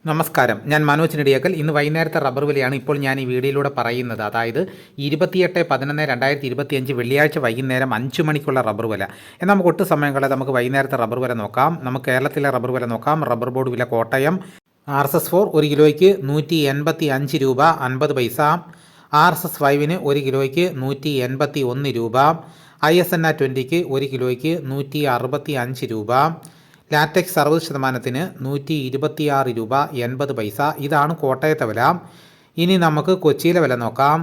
നമസ്കാരം, ഞാൻ മനോജ് നെടിയേക്കൽ. ഇന്ന് വൈകുന്നേരത്തെ റബ്ബർ വിലയാണ് ഇപ്പോൾ ഞാൻ ഈ വീഡിയോയിലൂടെ പറയുന്നത്. അതായത് 28/11/2025 വെള്ളിയാഴ്ച വൈകുന്നേരം 5 മണിക്കുള്ള റബ്ബർ വില. എന്നാൽ നമുക്ക് ഒട്ടും സമയം കളയാതെ നമുക്ക് വൈകുന്നേരത്തെ റബ്ബർ വില നോക്കാം. നമുക്ക് കേരളത്തിലെ റബ്ബർ വില നോക്കാം. റബ്ബർ ബോർഡ് വില കോട്ടയം RSS-4 1 കിലോയ്ക്ക് 185 രൂപ 50 പൈസ. RSS-5 1 കിലോയ്ക്ക് 181 രൂപ. ISNA 20 1 കിലോയ്ക്ക് 165 രൂപ. ലാറ്റക്സ് 60% 126 രൂപ 80 പൈസ. ഇതാണ് കോട്ടയത്തെ വില. ഇനി നമുക്ക് കൊച്ചിയിലെ വില നോക്കാം.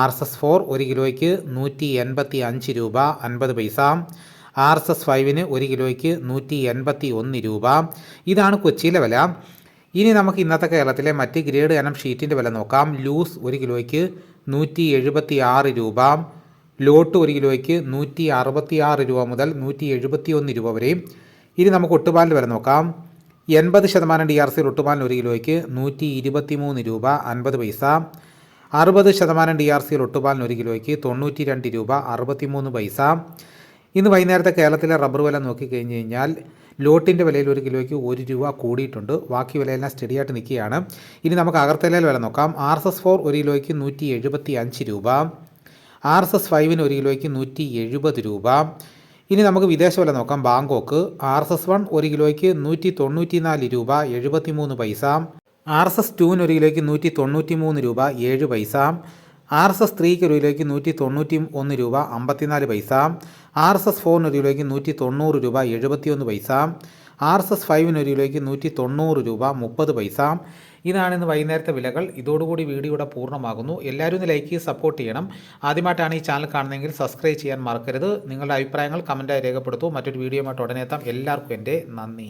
RSS-4 1 കിലോയ്ക്ക് 185 രൂപ 50 പൈസ. RSS-5 1 കിലോയ്ക്ക് 181 രൂപ. ഇതാണ് കൊച്ചിയിലെ വില. ഇനി നമുക്ക് ഇന്നത്തെ കേരളത്തിലെ മറ്റ് ഗ്രേഡ് ഇനം ഷീറ്റിൻ്റെ വില നോക്കാം. ലൂസ് 1 കിലോയ്ക്ക് 176 രൂപ. ലോട്ട് 1 കിലോയ്ക്ക് 166 രൂപ മുതൽ 171 രൂപ വരെ. ഇനി നമുക്ക് ഒട്ടുപാലിൻ്റെ വില നോക്കാം. 80% DRC ഒട്ടുപാലിന് 1 കിലോയ്ക്ക് 123 രൂപ 50 പൈസ. 60% DRC ഒട്ടുപാലിന് 1 കിലോയ്ക്ക് 92 രൂപ 63 പൈസ. ഇന്ന് വൈകുന്നേരത്തെ കേരളത്തിലെ റബ്ബർ വില നോക്കിക്കഴിഞ്ഞ് കഴിഞ്ഞാൽ ലോട്ടിൻ്റെ വിലയിൽ 1 കിലോയ്ക്ക് 1 രൂപ കൂടിയിട്ടുണ്ട്. ബാക്കി വിലയെല്ലാം സ്റ്റഡിയായിട്ട് നിൽക്കുകയാണ്. ഇനി നമുക്ക് അഗർത്തലയിൽ വില നോക്കാം. RSS-4 1 കിലോയ്ക്ക് 175 രൂപ. RSS-5 1 കിലോയ്ക്ക് 170 രൂപ. ഇനി നമുക്ക് വിദേശ വില നോക്കാം. ബാങ്കോക്ക് RSS-1 1 കിലോയ്ക്ക് 194 രൂപ 73 പൈസ. RSS-2 1 കിലോയ്ക്ക് 193 രൂപ 7 പൈസ. RSS-3 1 കിലോയ്ക്ക് 191 രൂപ 54 പൈസ. RSS-4 1 കിലോയ്ക്ക് 190 രൂപ 71 പൈസ. RSS-5 1 കിലോയ്ക്ക് 190 രൂപ 30 പൈസ. ഇതാണ് ഇന്ന് വൈകുന്നേരത്തെ വിലകൾ. ഇതോടുകൂടി വീഡിയോയുടെ പൂർണ്ണമാകുന്നു. എല്ലാവരും ഒന്ന് ലൈക്ക് ചെയ്ത് സപ്പോർട്ട് ചെയ്യണം. ആദ്യമായിട്ടാണ് ഈ ചാനൽ കാണുന്നതെങ്കിൽ സബ്സ്ക്രൈബ് ചെയ്യാൻ മറക്കരുത്. നിങ്ങളുടെ അഭിപ്രായങ്ങൾ കമൻറ്റായി രേഖപ്പെടുത്തൂ. മറ്റൊരു വീഡിയോയുമായിട്ട് ഉടനെ എത്താം. എല്ലാവർക്കും എൻ്റെ നന്ദി.